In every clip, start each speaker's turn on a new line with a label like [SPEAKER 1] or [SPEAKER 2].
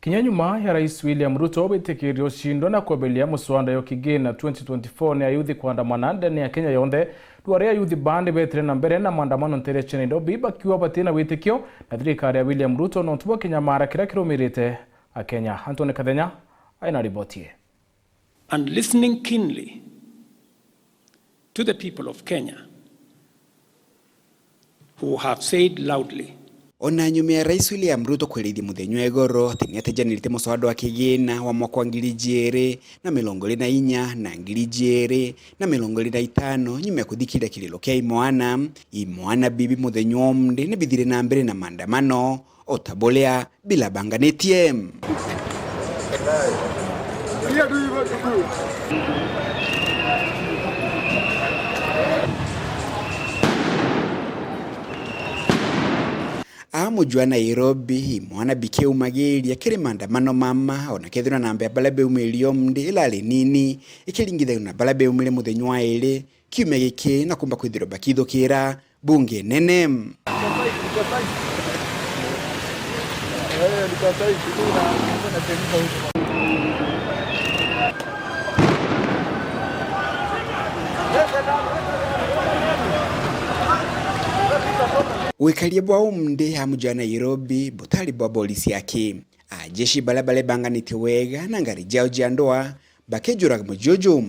[SPEAKER 1] Kinya nyuma ya Rais William Ruto bitikirio shindo na kwebelia muswanda yo kigina 2024 ni ayuthi kuandamana ndani ya Kenya yonthe duare ayuthi bandi betire na mbere na maandamano ntere chini ndo biba kiwa batina witikio na thirikari ya William Ruto no tubo Kenya mara kira kirumirite a Kenya. Antone Kathenya aina ribotie.
[SPEAKER 2] And listening keenly to the people of Kenya who have said loudly
[SPEAKER 3] ona nyuma ya Rais William Ruto kwerithi muthenya egoro tiniatejanirite muswada wa kigina wa mwaka wa 2024 na 2025 nyuma ya kuthikira kililo kia imwana bibi muthenya omde ni bithire na mbere na maandamano otabolea bila banganetie. Mujua Nairobi mwana bike umageria kiri maandamano mama ona kethira namba balabe umeli omde ilale nini ikilingitha na balabe umele muthenya wa ere kiume giki na kumba kwithiro bakithukira bunge nene. Wekalia bwa umde hamuja Nairobi butali bwa polisi yake ajeshi balabale banganite wega na ngari jao jiandoa bakejura mujojo.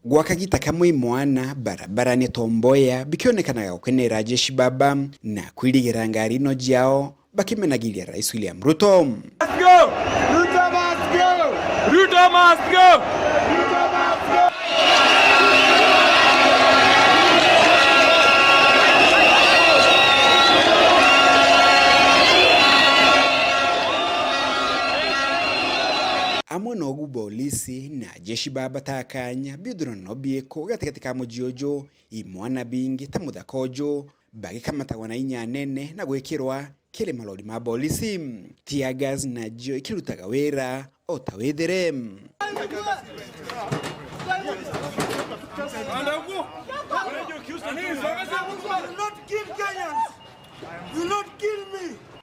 [SPEAKER 3] Gwakagita kamwe mwana barabara ni tomboya bikionekana gukenera jeshi baba na kwirigira ngari no jao bakimenagiria Rais William Ruto.
[SPEAKER 4] Let's go! Ruto must go! Ruto must go! Ruto must go!
[SPEAKER 3] Amwe polisi na jeshi baba takanya bidhura no bieko katika mujiojo imwana bingi tamuthakojo bagi kamatawa na inya nene na gwekirwa kile malori ma polisi tear gas na jo ikirutaga wera otawethere.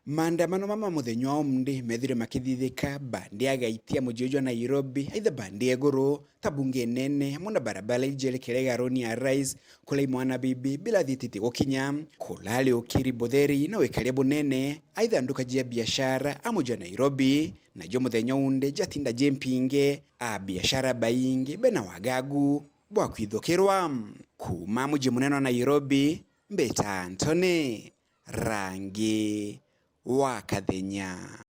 [SPEAKER 3] Maandamano mama muthenya omde methire makithithika bandi agaitia mujiojo Nairobi aitha bandi egoro tabunge nene mona barabara ijelekere garoni ya Rais kula mwana bibi bila thititi gokinya kulale okiri botheri na wekalia bunene aitha nduka jia biashara amuja Nairobi na jo muthenya unde jatinda jempinge a biashara baingi bena wagagu bwa kwithokirwa kuma muje muneno Nairobi mbeta Antone Rangi wa Kathenya.